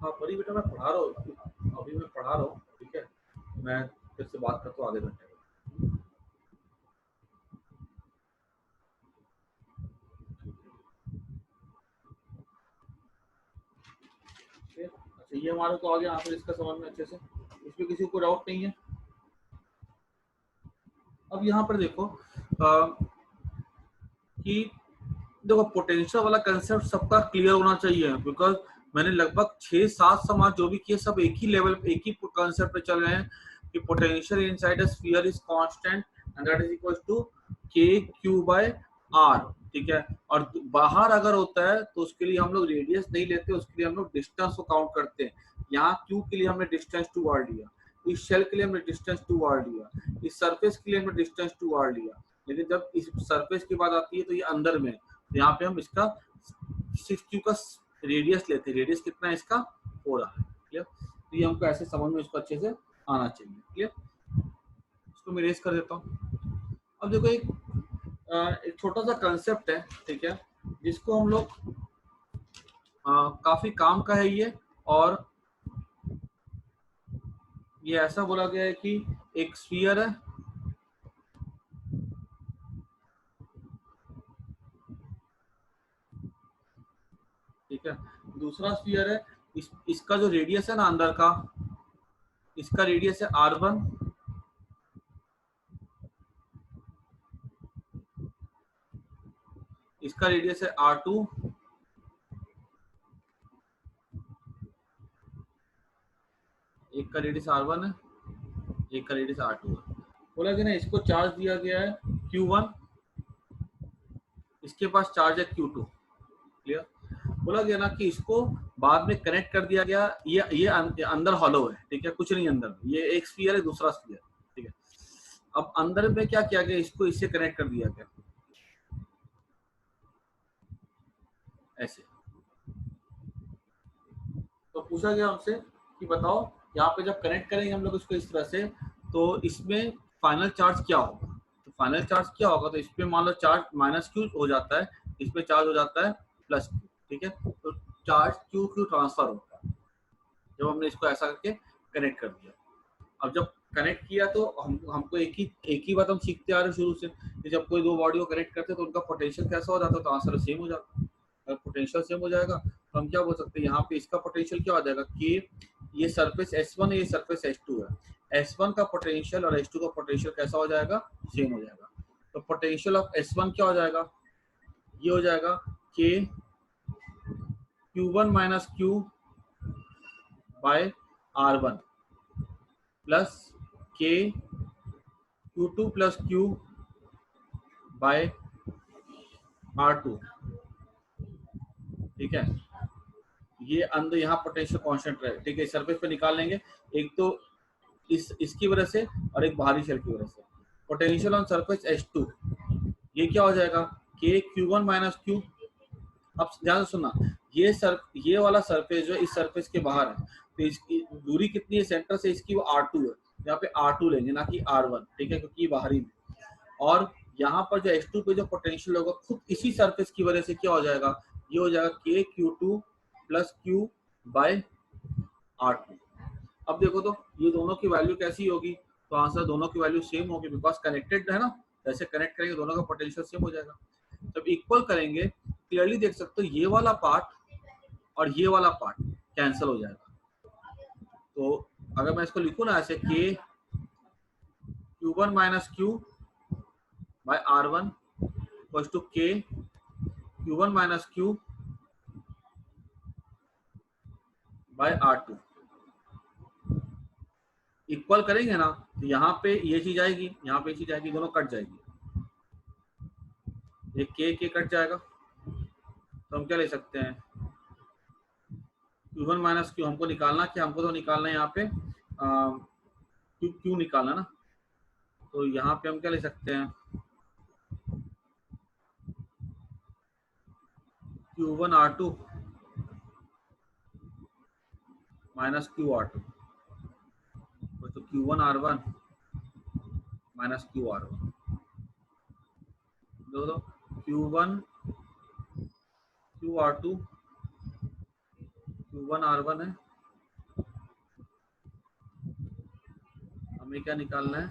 हाँ परी बेटा मैं पढ़ा रहा हूँ, अभी मैं पढ़ा रहा हूँ, ठीक है, मैं फिर से बात करता हूँ आधे घंटे में। ठीक है? अच्छा ये हमारे को आ गया यहाँ पर इसका समझ में अच्छे से, इसमें किसी को डाउट नहीं है। अब यहाँ पर देखो कि देखो पोटेंशियल वाला कंसेप्ट सबका क्लियर होना चाहिए, बिकॉज मैंने लगभग 6-7 समाज जो भी किए सब एक ही लेवल पे एक ही कंसेप्ट पे चल रहे हैं कि potential inside a sphere is constant and that is equal to K Q by R. ठीक है, और बाहर अगर होता है तो उसके लिए हम लोग रेडियस नहीं लेते, उसके लिए हम लोग डिस्टेंस को काउंट करते हैं। यहाँ क्यू के लिए हमने डिस्टेंस टू आर लिया, इस शेल के लिए हमने डिस्टेंस टू आर लिया, इस सरफेस के लिए हमने डिस्टेंस टू आर लिया, लेकिन जब इस सरफेस की बात आती है तो ये अंदर में, तो यहाँ पे हम इसका 6q का रेडियस लेते हैं, रेडियस कितना है इसका 4 है। क्लियर, तो ये हमको ऐसे समझ में इसको अच्छे से आना चाहिए। क्लियर, इसको मैं रेस कर देता हूँ। अब देखो एक छोटा सा कंसेप्ट है, ठीक है, जिसको हम लोग काफी काम का है ये, और ये ऐसा बोला गया है कि एक स्फीयर है, ठीक है, दूसरा स्फीयर है, इसका जो रेडियस है ना अंदर का, इसका रेडियस है r1, इसका रेडियस है r2, एक का रेडियस r1 है, एक का रेडियस r2 है। बोला कि ना इसको चार्ज दिया गया है q1, इसके पास चार्ज है q2। क्लियर, बोला गया ना कि इसको बाद में कनेक्ट कर दिया गया, ये अंदर हॉलो है, ठीक है, कुछ नहीं अंदर, ये एक स्फीयर है दूसरा स्फीयर, ठीक है। अब अंदर में क्या किया गया, इसको इससे कनेक्ट कर दिया गया ऐसे। तो पूछा गया हमसे कि बताओ यहाँ पे जब कनेक्ट करेंगे हम लोग इसको इस तरह से, तो इसमें फाइनल चार्ज क्या होगा। तो फाइनल चार्ज क्या होगा, तो इसमें मान लो चार्ज माइनस क्यू हो जाता है, इसमें चार्ज हो जाता है प्लस क्यू। ठीक है, तो चार्ज क्यू क्यू ट्रांसफर होता है जब हमने इसको ऐसा करके कनेक्ट कर दिया। अब जब कनेक्ट किया तो हमको एक ही बात हम सीखते आ रहे शुरू से कि जब कोई दो बॉडी को कनेक्ट करते हैं तो उनका पोटेंशियल कैसा हो जाता है, तो आंसर सेम हो जाता है। अगर पोटेंशियल सेम हो जाएगा तो हम क्या बोल सकते हैं, यहाँ पे इसका पोटेंशियल क्या हो जाएगा कि ये सरफेस S1 है, ये सरफेस S2 है, S1 का पोटेंशियल और S2 का पोटेंशियल कैसा हो जाएगा, सेम हो जाएगा। तो पोटेंशियल ऑफ S1 क्या हो जाएगा, ये हो जाएगा के Q1 minus Q by R1 plus के Q2 plus Q bye R2। ठीक है, ये अंदर यहाँ पोटेंशियल कांस्टेंट रहे, ठीक है, सरफेस पे निकाल लेंगे, एक तो इसकी वजह से और एक बाहरी शेल की वजह से। पोटेंशियल ऑन सरफेस H2, ये क्या हो जाएगा, के Q1 माइनस Q। अब ध्यान से सुनना, ये वाला सरफेस जो इस सरफेस के बाहर है, तो इसकी दूरी कितनी है सेंटर से इसकी, वो R2 है, यहाँ पे R2 लेंगे ना कि R1, ठीक है, क्योंकि बाहरी में। और यहाँ पर जो H2 पे जो पोटेंशियल होगा खुद इसी सरफेस की वजह से क्या हो जाएगा, ये हो जाएगा के Q2 plus Q bye R2। अब देखो तो ये दोनों की वैल्यू कैसी होगी, तो आंसर दोनों की वैल्यू सेम होगी, बिकॉज कनेक्टेड है ना, जैसे कनेक्ट करेंगे दोनों का पोटेंशियल सेम हो जाएगा। जब इक्वल करेंगे क्लियरली देख सकते हो ये वाला पार्ट और ये वाला पार्ट कैंसिल हो जाएगा। तो अगर मैं इसको लिखूं ना ऐसे, K Q1 minus Q by R1 equals to K Q1 minus Q bye R2। Equal करेंगे ना तो यहाँ पे ये चीज आएगी, यहाँ पे ये चीज आएगी, दोनों कट जाएगी, ये के कट जाएगा, तो हम क्या ले सकते हैं, Q1 माइनस Q हमको निकालना, क्या हमको तो निकालना है यहाँ पे Q निकालना ना, तो यहाँ पे हम क्या ले सकते हैं, Q1 R2 minus Q R2, तो Q1 R1 minus Q R1। दो Q1 Q R2 Q1 R1 है हमें क्या निकालना है,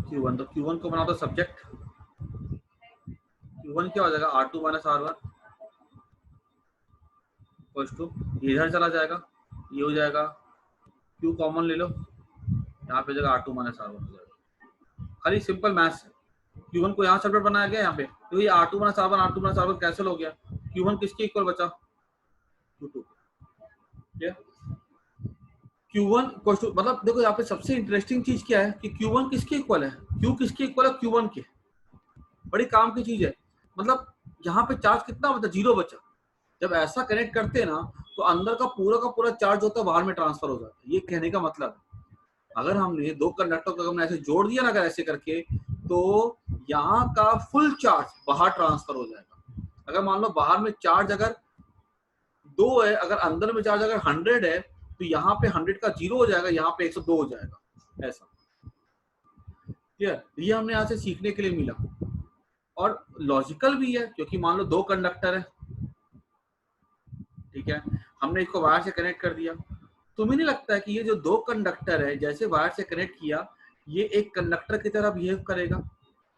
Q1। तो Q1 को बना दो सब्जेक्ट, Q1 क्या हो जाएगा, R2 minus R1 equals to, इधर चला जाएगा, ये हो जाएगा, Q कॉमन ले लो, यहाँ पे जगह R2 माइनस R1 हो जाएगा। खाली सिंपल मैथ्स है। Q1 को यहाँ सेपरेट बनाया गया, यहाँ पे तो ये R2 माइनस R1 कैंसिल हो गया, Q1 किसके इक्वल बचा, Q2। Q1 मतलब देखो यहाँ पे सबसे इंटरेस्टिंग चीज क्या है कि Q1 किसके इक्वल है, Q किसके इक्वल है, Q1 के। बड़ी काम की चीज है, मतलब यहाँ पे चार्ज कितना बचा, 0 बचा। जब ऐसा कनेक्ट करते हैं ना तो अंदर का पूरा चार्ज होता है बाहर में ट्रांसफर हो जाता है। ये कहने का मतलब है, अगर हमने दो कंडक्टर को हमने ऐसे जोड़ दिया ना अगर ऐसे करके, तो यहाँ का फुल चार्ज बाहर ट्रांसफर हो जाएगा। अगर मान लो बाहर में चार्ज अगर 2 है, अगर अंदर में चार्ज अगर 100 है, तो यहाँ पे 100 का 0 हो जाएगा, यहाँ पे 102 हो जाएगा, ऐसा। क्लियर? ये हमने यहाँ से सीखने के लिए मिला, और लॉजिकल भी है, क्योंकि मान लो 2 कंडक्टर है, ठीक है, हमने इसको वायर से कनेक्ट कर दिया। तुम्हें नहीं लगता है कि ये जो 2 कंडक्टर है, जैसे वायर से कनेक्ट किया, ये एक कंडक्टर की तरह बिहेव करेगा?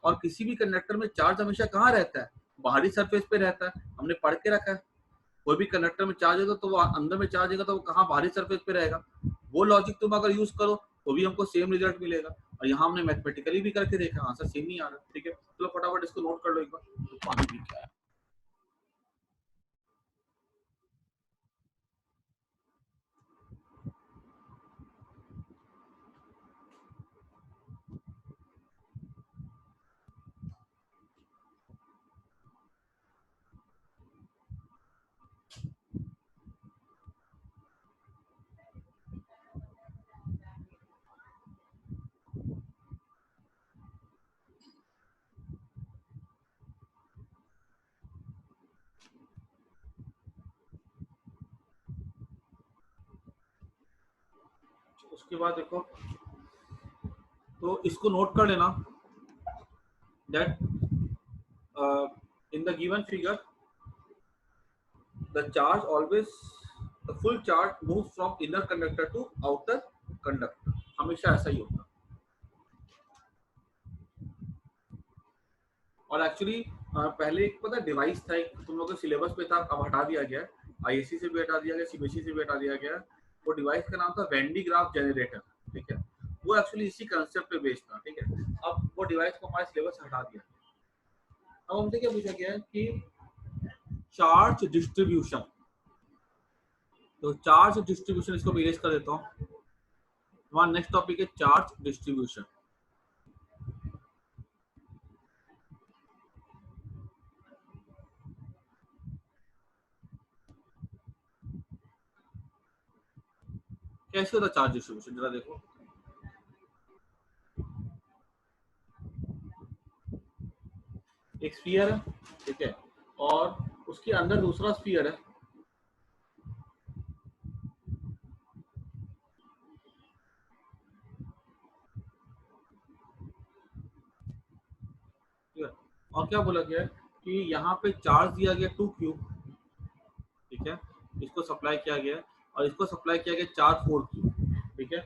और किसी भी कंडक्टर में चार्ज हमेशा कहाँ रहता है, बाहरी सरफेस पे रहता है, हमने पढ़ के रखा है। कोई भी कंडक्टर में चार्ज होगा तो वो अंदर में चार्ज होगा तो वो कहाँ, बाहरी सरफेस पे रहेगा। वो लॉजिक तुम अगर यूज करो तो भी हमको सेम रिजल्ट मिलेगा। और यहाँ हमने मैथमेटिकली भी करके देखा, आंसर सेम नहीं आ रहा। ठीक है, चलो फटाफट इसको नोट कर लो एक बार, तो पानी भी क्या है। उसके बाद देखो, तो इसको नोट कर लेना that in the given figure the charge always, the full charge moves from inner conductor to outer conductor, हमेशा ऐसा ही होता है। और एक्चुअली पहले एक पता डिवाइस था, एक तुम लोगों के सिलेबस पे था, अब हटा दिया गया, आईएससी से भी हटा दिया गया, सीबीएसई से भी हटा दिया गया। वो डिवाइस का नाम था वेन डी ग्राफ जनरेटर, ठीक है, वो एक्चुअली इसी कंसेप्ट पे बेस्ड था। ठीक है, अब वो डिवाइस को हमारे सिलेबस से हटा दिया। अब हमसे क्या पूछा गया है कि चार्ज डिस्ट्रीब्यूशन, तो चार्ज डिस्ट्रीब्यूशन इसको इरेज कर देता हूँ। हमारा नेक्स्ट टॉपिक है चार्ज डिस्ट्रीब्यूशन। कैसे होता है चार्ज डिस्ट्रीब्यूशन, जरा देखो। एक स्फीयर है, ठीक है, और उसके अंदर दूसरा स्फीयर है, ठीक है, और क्या बोला गया है कि यहाँ पे चार्ज दिया गया 2Q, ठीक है, इसको सप्लाई किया गया है, और इसको सप्लाई किया गया चार्ज 4Q, ठीक है।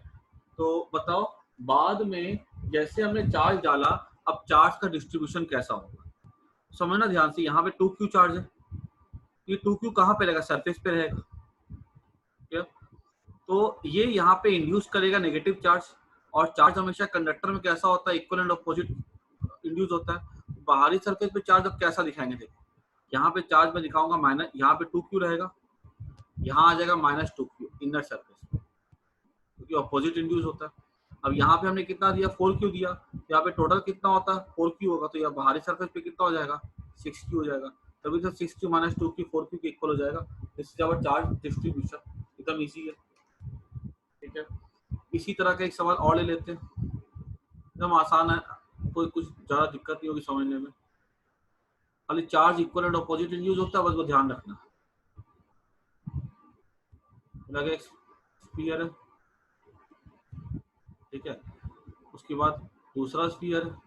तो बताओ बाद में जैसे हमने चार्ज डाला, अब चार्ज का डिस्ट्रीब्यूशन कैसा होगा, समझना ध्यान से। यहाँ पे 2Q चार्ज है, ये 2Q कहाँ पे रहेगा, सरफेस पे रहेगा, ठीक है। तो ये यहाँ पे इंड्यूस करेगा नेगेटिव चार्ज, और चार्ज हमेशा कंडक्टर में कैसा होता है, इक्वल एंड अपोजिट इंड्यूस होता है। बाहरी सरफेस पे चार्ज अब कैसा दिखाएंगे, देखो यहाँ पे चार्ज में दिखाऊंगा माइनस, यहाँ पे 2Q रहेगा, यहाँ आ जाएगा -2Q इनर सरफेस, क्योंकि अपोजिट इंड्यूस होता है। अब यहाँ पे हमने कितना दिया, 4Q दिया, यहाँ पे टोटल कितना होता है, 4Q होगा, तो यहाँ बाहरी सरफेस पे कितना हो जाएगा, 6Q हो जाएगा। तभी तो 6Q - 2Q 4Q के इक्वल हो जाएगा। इससे जब चार्ज डिस्ट्रीब्यूशन एकदम ईजी है, ठीक है। इसी तरह का एक सवाल और ले लेते हैं, एकदम आसान है, कोई कुछ ज्यादा दिक्कत नहीं होगी समझने में। खाली charge equal and opposite use होता है, बस वो ध्यान रखना। लगे स्फीयर है, ठीक है, उसके बाद दूसरा स्फीयर है,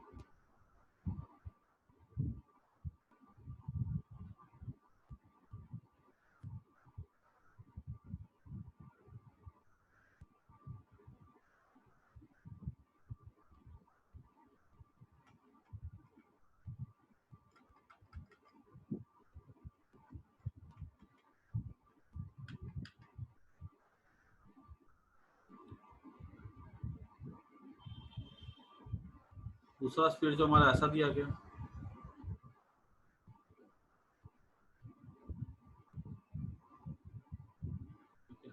दूसरा स्पीड जो हमारा ऐसा दिया गया, ठीक है,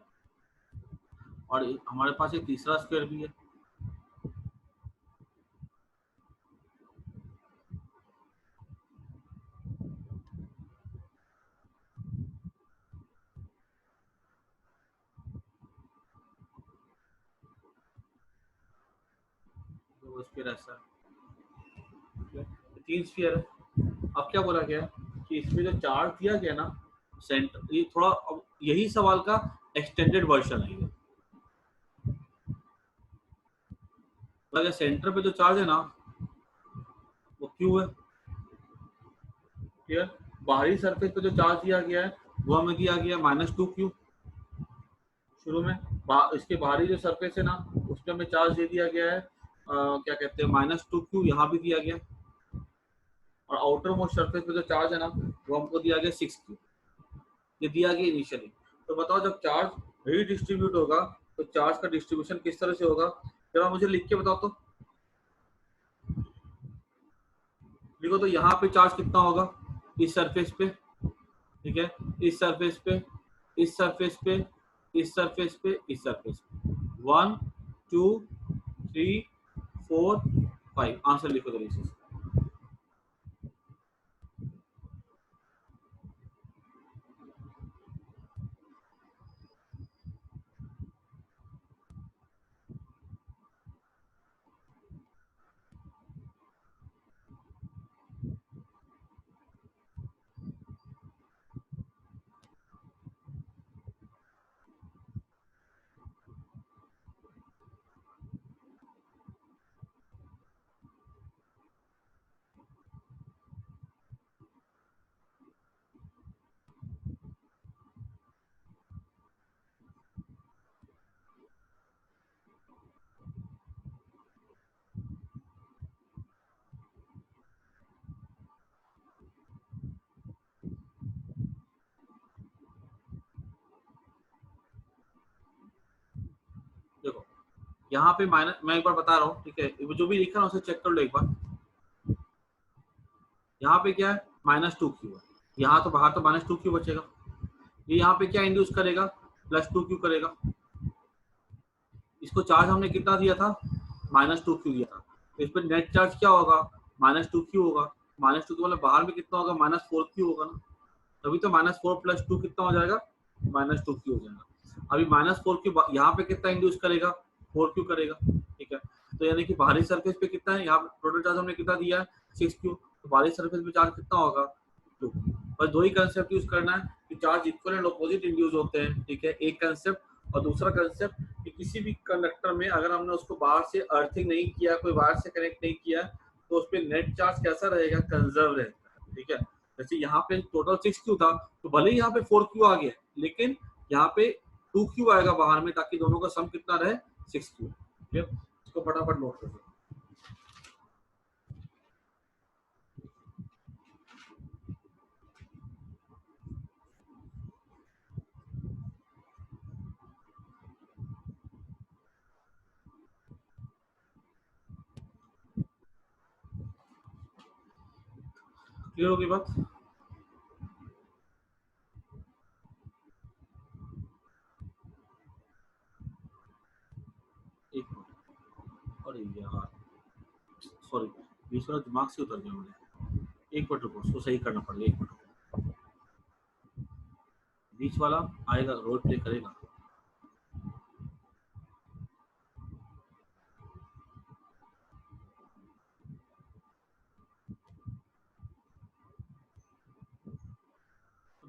और हमारे पास एक तीसरा स्क्वायर भी है, तो वो स्क्वायर ऐसा है, तीन स्फीयर है। अब क्या बोला गया कि इसमें जो चार्ज दिया गया ना सेंटर, ये थोड़ा अब यही सवाल का एक्सटेंडेड वर्जन है ये। अगर सेंटर पे जो चार्ज है ना वो क्यू है, क्लियर। बाहरी सरफेस पे जो चार्ज दिया गया है वो हमें दिया गया -2q शुरू में। इसके बाहरी जो सरफेस है ना उसमें हमें चार्ज दे दिया गया है क्या कहते हैं -2q, यहाँ भी दिया गया। और आउटर मोस्ट सरफेस पे जो चार्ज है ना वो हमको दिया गया 6q, ये दिया गया इनिशियली। तो बताओ जब चार्ज रीडिस्ट्रीब्यूट होगा तो चार्ज का डिस्ट्रीब्यूशन किस तरह से होगा, जरा मुझे लिख के बताओ तो। देखो तो यहाँ पे चार्ज कितना होगा इस सरफेस पे, ठीक है, इस सरफेस पे, इस सरफेस पे, इस सरफेस पे, इस सरफेस पे, 1 2 3 4 5, आंसर लिखो जल्दी से। देखो यहाँ पे माइनस, मैं एक बार बता रहा हूँ, ठीक है, जो भी लिखा है उसे चेक कर लो एक बार। यहाँ पे क्या है -2q है, यहाँ तो बाहर तो -2q बचेगा, ये यहाँ पे क्या इंड्यूस करेगा +2q करेगा। इसको चार्ज हमने कितना दिया था -2q दिया था, तो इस पर नेट चार्ज क्या होगा -2q होगा। -2q मतलब बाहर में कितना होगा -4q होगा ना, तभी तो -4 + 2 कितना हो जाएगा -2q हो जाएगा। अभी -4q यहाँ पे कितना इंड्यूस करेगा 4q करेगा, ठीक है। तो यानी कि बाहरी सरफेस पे कितना है, यहाँ टोटल चार्ज हमने कितना दिया है 6q, तो बाहरी सरफेस पे चार्ज कितना होगा 2q। बस दो ही कंसेप्ट यूज करना है कि charge equal and opposite induce होते हैं, ठीक है, एक कंसेप्ट। और दूसरा कंसेप्ट कि किसी भी कंडक्टर में अगर हमने उसको बाहर से अर्थिंग नहीं किया, कोई बाहर से कनेक्ट नहीं किया, तो उस पर नेट चार्ज कैसा रहेगा कंजर्व रहेगा, ठीक है। जैसे यहाँ पे टोटल 6q था, तो भले ही यहाँ पे 4q आ गया, लेकिन यहाँ पे 2q आएगा बाहर में, ताकि दोनों का सम कितना रहे 6q। ठीक है, इसको फटाफट नोट कर लो। क्लियर होगी बात? एक मिनट, अरे यार सॉरी, बीच वाला दिमाग से उतर गया मुझे, एक मिनट रुको, उसको सही करना पड़ेगा, एक मिनट। बीच वाला आएगा, रोल प्ले करेगा।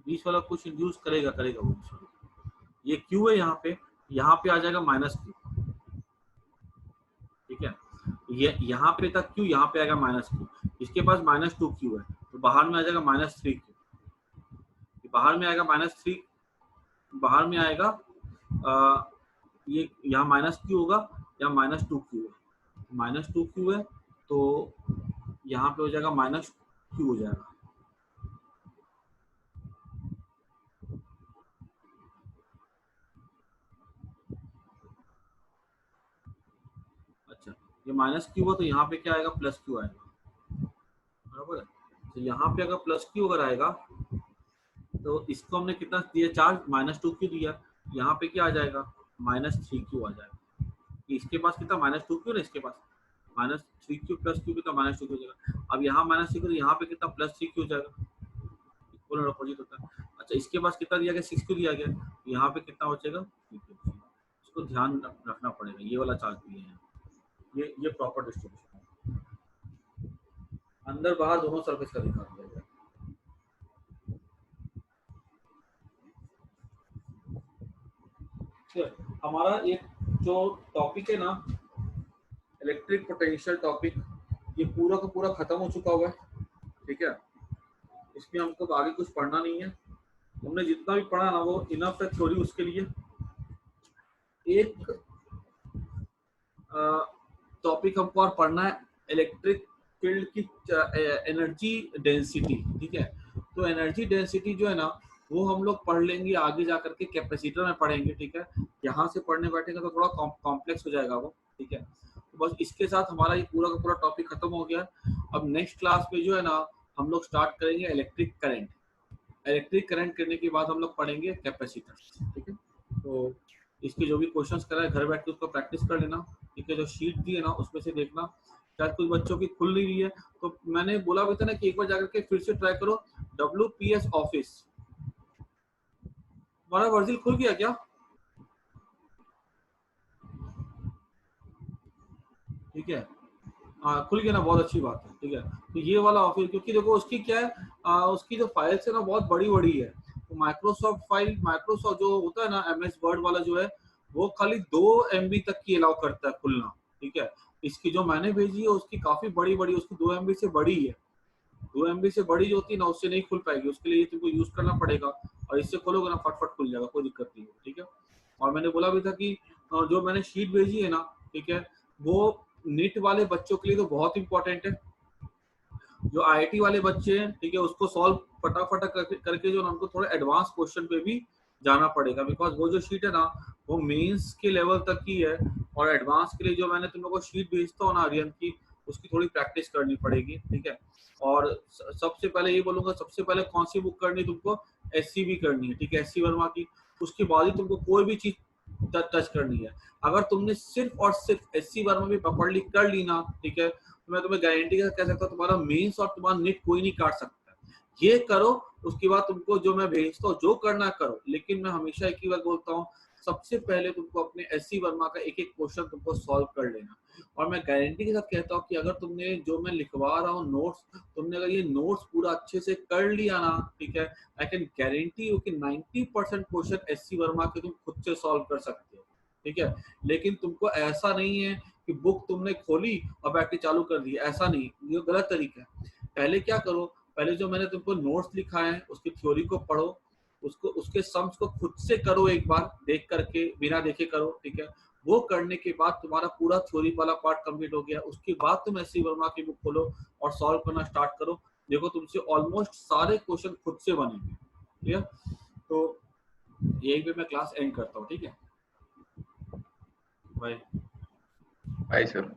20 वाला कुछ इंड्यूस करेगा करेगा वो 20 वाला। ये क्यू है यहाँ पे आ जाएगा -q, ठीक है। ये यहाँ पे था क्यू, यहाँ पे आएगा -q, इसके पास -2q है, तो बाहर में आ जाएगा -3q, बाहर में आएगा -3, बाहर में आएगा ये यहाँ -q होगा, यहाँ -2q है, -2q है, तो यहाँ पे हो जाएगा -q हो जाएगा। अच्छा, ये माइनस क्यू है तो यहाँ पे क्या आएगा, प्लस क्यू आएगा, बराबर है। तो यहाँ पे अगर प्लस क्यू अगर आएगा तो इसको हमने कितना दिया चार्ज, -2 क्यू दिया, यहाँ पे क्या आ जाएगा, -3 क्यू आ जाएगा। इसके पास कितना -2 क्यू ना, इसके पास -3 क्यू प्लस क्यू कितना -2 क्यू हो जाएगा। अब यहाँ -3 क्यू, यहाँ पे कितना +3 क्यू हो जाएगा, इक्वल और अपोजिट होता है। अच्छा इसके पास कितना दिया गया, 6 क्यू दिया गया, यहाँ पे कितना हो जाएगा, इसको ध्यान रखना पड़ेगा, ये वाला चार्ज भी है, ये प्रॉपर डिस्ट्रीब्यूशन है, अंदर बाहर दोनों सरफेस का दिखा दिया गया। हमारा एक जो टॉपिक है ना, इलेक्ट्रिक पोटेंशियल टॉपिक, ये पूरा का पूरा खत्म हो चुका हुआ है, ठीक है। इसमें हमको आगे कुछ पढ़ना नहीं है, हमने जितना भी पढ़ा ना वो इनफ है थ्योरी उसके लिए। एक टॉपिक हमको और पढ़ना है, इलेक्ट्रिक फील्ड की एनर्जी डेंसिटी, ठीक है। तो एनर्जी डेंसिटी जो है ना वो हम लोग पढ़ लेंगे आगे जा करके, कैपेसिटर में पढ़ेंगे, ठीक है। यहाँ से पढ़ने बैठेंगे तो थोड़ा कॉम्प्लेक्स हो जाएगा वो, ठीक है। तो बस इसके साथ हमारा ये पूरा का पूरा टॉपिक खत्म हो गया। अब नेक्स्ट क्लास में जो है ना हम लोग स्टार्ट करेंगे इलेक्ट्रिक करंट। इलेक्ट्रिक करंट करने के बाद हम लोग पढ़ेंगे कैपेसिटर, ठीक है। तो इसके जो भी क्वेश्चंस करा है घर बैठ के उसको प्रैक्टिस कर लेना, ठीक है। जो शीट दी है ना उसमें से देखना, शायद कुछ बच्चों की खुल नहीं रही है, तो मैंने बोला भी था ना कि एक बार जाकर के फिर से ट्राई करो WPS ऑफिस। हमारा वर्जिल खुल गया क्या, ठीक है, हाँ खुल गया ना, बहुत अच्छी बात है, ठीक है। तो ये वाला ऑफिस, क्योंकि देखो उसकी क्या है, उसकी जो फाइल्स है ना बहुत बड़ी बड़ी है, तो माइक्रोसॉफ्ट फाइल, माइक्रोसॉफ्ट जो होता है ना MS वर्ड वाला जो है वो खाली 2 MB तक की अलाउ करता है खुलना, ठीक है। इसकी जो मैंने भेजी है उसकी काफी बड़ी बड़ी, उसकी 2 MB से बड़ी है, 2 MB से बड़ी जो होती है ना उससे नहीं खुल पाएगी, उसके लिए तुमको यूज करना पड़ेगा, और इससे खोलोगे ना फटफट खुल जाएगा, कोई दिक्कत नहीं है, ठीक है। और मैंने बोला भी था कि जो मैंने शीट भेजी है ना, ठीक है, वो नीट वाले बच्चों के लिए तो बहुत इंपॉर्टेंट है। जो IIT वाले बच्चे हैं, ठीक है, उसको सॉल्व फटाफट करके जो उनको थोड़ा एडवांस क्वेश्चन पे भी जाना पड़ेगा, बिकॉज वो जो शीट है ना वो मेंस के लेवल तक की है, और एडवांस के लिए जो मैंने तुम लोगों को शीट भेजता हूँ ना आर्यन की, उसकी थोड़ी प्रैक्टिस करनी पड़ेगी, ठीक है। और सबसे पहले ये बोलूंगा, सबसे पहले कौन सी बुक करनी, तुमको SCB करनी है, ठीक है, SC वर्मा की। उसके बाद ही तुमको कोई भी चीज टच करनी है। अगर तुमने सिर्फ और सिर्फ SC वर्मा भी पकड़ ली कर ली ना, ठीक है, तो मैं तुम्हें गारंटी के साथ कह सकता हूँ तुम्हारा मेंस और तुम्हारा नेट कोई नहीं काट सकता। ये करो, उसके बाद तुमको जो मैं भेजता हूँ जो करना करो, लेकिन मैं हमेशा एक ही बात बोलता हूँ, सबसे पहले तुमको अपने SC वर्मा का एक एक क्वेश्चन तुमको सॉल्व कर लेना। और मैं गारंटी के साथ कहता हूँ कि अगर तुमने जो मैं लिखवा रहा हूँ नोट्स, तुमने अगर ये नोट्स पूरा अच्छे से कर लिया ना, ठीक है, आई कैन गारंटी यू कि 90% क्वेश्चन SC वर्मा के तुम खुद से सॉल्व कर सकते हो, ठीक है। लेकिन तुमको ऐसा नहीं है कि बुक तुमने खोली और बैठ के चालू कर दी, ऐसा नहीं, ये गलत तरीका है। पहले क्या करो, पहले जो मैंने तुमको नोट्स लिखा है उसकी थ्योरी को पढ़ो, उसको उसके सम्स को खुद से करो, एक बार देख करके बिना देखे करो, ठीक है। वो करने के बाद तुम्हारा पूरा थ्योरी वाला पार्ट कंप्लीट हो गया, उसके बाद तुम SC वर्मा की बुक खोलो और सॉल्व करना स्टार्ट करो, देखो तुमसे ऑलमोस्ट सारे क्वेश्चन खुद से बनेंगे, ठीक है। तो यही पे मैं क्लास एंड करता हूँ, ठीक है, बाय। Bye sir.